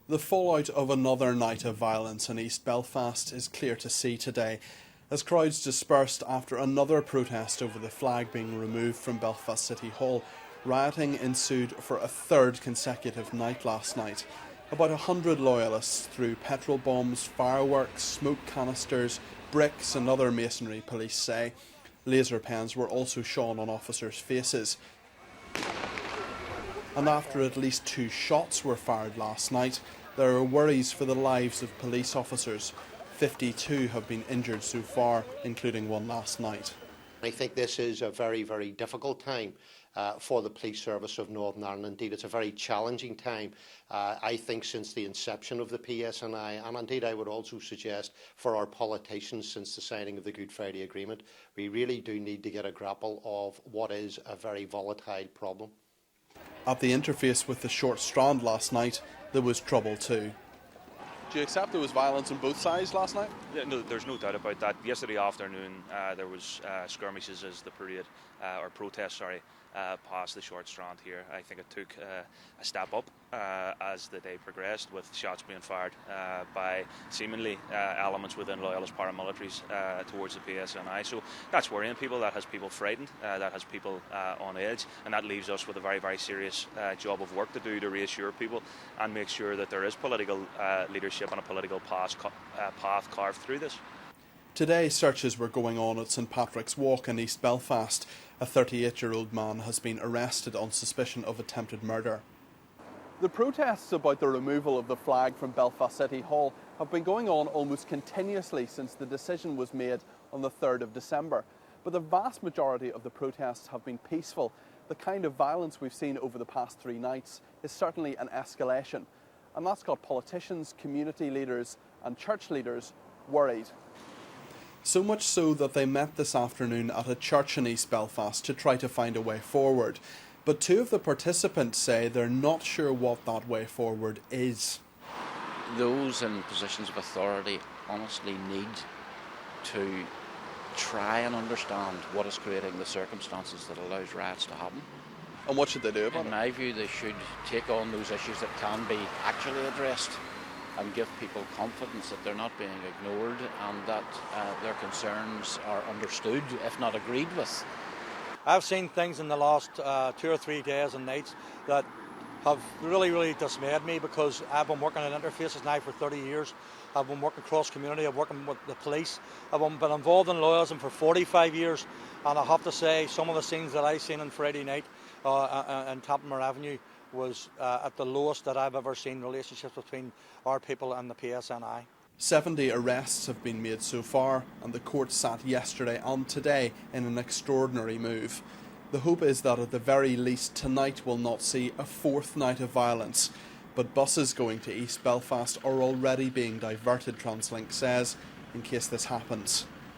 The fallout of another night of violence in East Belfast is clear to see today, as crowds dispersed after another protest over the flag being removed from Belfast City Hall. Rioting ensued for a third consecutive night last night. About 100 loyalists threw petrol bombs, fireworks, smoke canisters, bricks and other masonry, police say. Laser pens were also shone on officers' faces. And after at least 2 shots were fired last night, there are worries for the lives of police officers. 52 have been injured so far, including one last night. I think this is a very, very difficult time for the police service of Northern Ireland. Indeed, it's a very challenging time, I think, since the inception of the PSNI, and indeed I would also suggest for our politicians since the signing of the Good Friday Agreement. We really do need to get a grapple of what is a very volatile problem. At the interface with the Short Strand last night, there was trouble too. Do you accept there was violence on both sides last night? Yeah, no, there's no doubt about that. Yesterday afternoon there was skirmishes as the parade, or protest, past the Short Strand here. I think it took a step up as the day progressed, with shots being fired by seemingly elements within loyalist paramilitaries towards the PSNI. So that's worrying people, that has people frightened, that has people on edge, and that leaves us with a very, very serious job of work to do to reassure people and make sure that there is political leadership and a political path carved through this. Today, searches were going on at St Patrick's Walk in East Belfast. A 38-year-old man has been arrested on suspicion of attempted murder. The protests about the removal of the flag from Belfast City Hall have been going on almost continuously since the decision was made on the 3rd of December. But the vast majority of the protests have been peaceful. The kind of violence we've seen over the past 3 nights is certainly an escalation. And that's got politicians, community leaders and church leaders worried. So much so that they met this afternoon at a church in East Belfast to try to find a way forward. But 2 of the participants say they're not sure what that way forward is. Those in positions of authority honestly need to try and understand what is creating the circumstances that allows riots to happen. And what should they do about it? In my view, they should take on those issues that can be actually addressed and give people confidence that they're not being ignored and that their concerns are understood, if not agreed with. I've seen things in the last 2 or 3 days and nights that have really dismayed me, because I've been working in interfaces now for 30 years. I've been working cross community, I've working with the police. I've been involved in loyalism for 45 years, and I have to say some of the scenes that I seen on Friday night in Tapmere Avenue was at the lowest that I've ever seen relationships between our people and the PSNI. 70 arrests have been made so far, and the court sat yesterday and today in an extraordinary move. The hope is that at the very least tonight will not see a 4th night of violence, but buses going to East Belfast are already being diverted, TransLink says, in case this happens.